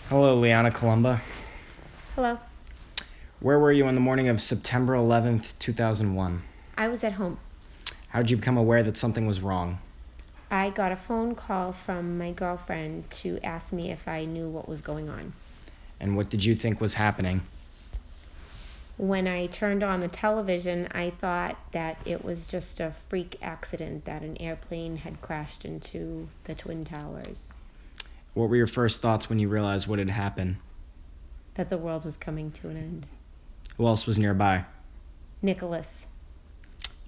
Hello, Liana Columba. Hello. Where were you on the morning of September 11th, 2001? I was at home. How did you become aware that something was wrong? I got a phone call from my girlfriend to ask me if I knew what was going on. And what did you think was happening? When I turned on the television, I thought that it was just a freak accident that an airplane had crashed into the Twin Towers, What were your first thoughts when you realized what had happened? that the world was coming to an end. Who else was nearby? Nicholas.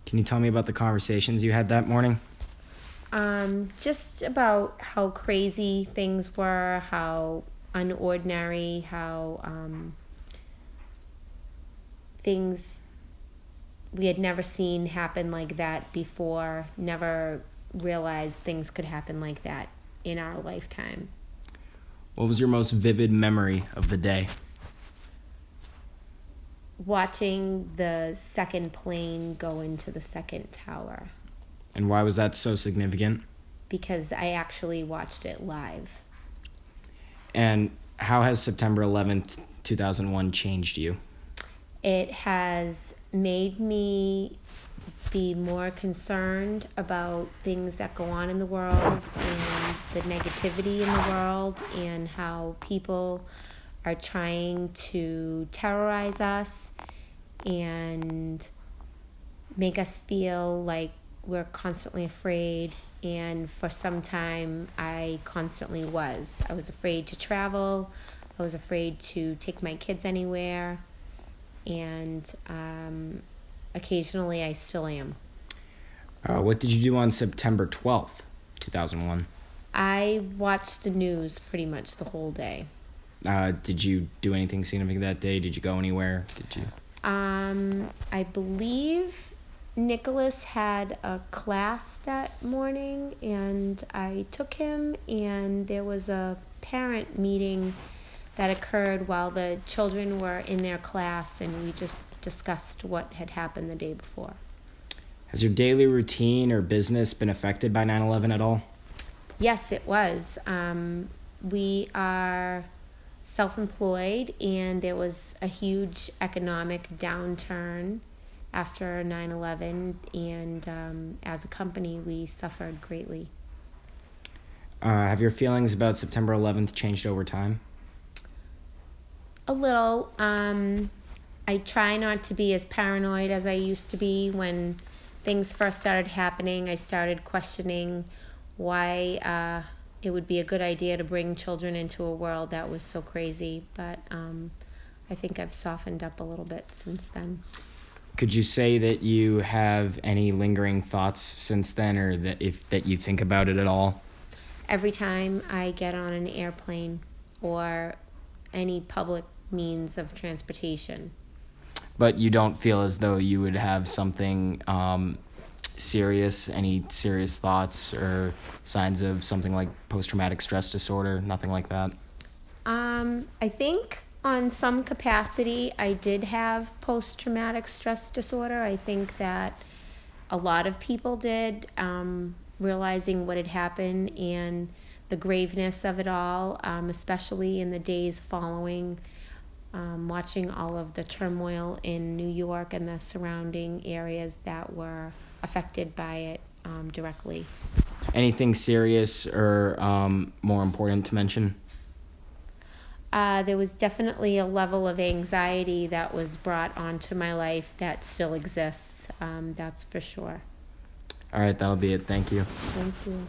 Can you tell me about the conversations you had that morning? Just about how crazy things were, how unordinary, how things we had never seen happen like that before, never realized things could happen like that in our lifetime. What was your most vivid memory of the day? Watching the second plane go into the second tower, And why was that so significant? because I actually watched it live. And how has September 11th, 2001 changed you? It has made me be more concerned about things that go on in the world and the negativity in the world and how people are trying to terrorize us and make us feel like we're constantly afraid. And for some time, I constantly was. I was afraid to travel. I was afraid to take my kids anywhere. And occasionally I still am. What did you do on September 12th, 2001? I watched the news pretty much the whole day. Did you do anything significant that day? Did you go anywhere? Did you? I believe Nicholas had a class that morning, and I took him, and there was a parent meeting that occurred while the children were in their class, and we just discussed what had happened the day before. Has your daily routine or business been affected by 9/11 at all? Yes, it was. We are self-employed, and there was a huge economic downturn after 9/11, and as a company, we suffered greatly. Have your feelings about September 11th changed over time? A little. I try not to be as paranoid as I used to be. When things first started happening, I started questioning why it would be a good idea to bring children into a world that was so crazy. But I think I've softened up a little bit since then. Could you say that you have any lingering thoughts since then, or that you think about it at all? Every time I get on an airplane or any public means of transportation. But you don't feel as though you would have something serious, any serious thoughts or signs of something like post-traumatic stress disorder, nothing like that? I think on some capacity I did have post-traumatic stress disorder. I think that a lot of people did, realizing what had happened and the graveness of it all, especially in the days following, watching all of the turmoil in New York and the surrounding areas that were affected by it directly. Anything serious or more important to mention? There was definitely a level of anxiety that was brought onto my life that still exists. That's for sure. All right, that'll be it. Thank you. Thank you.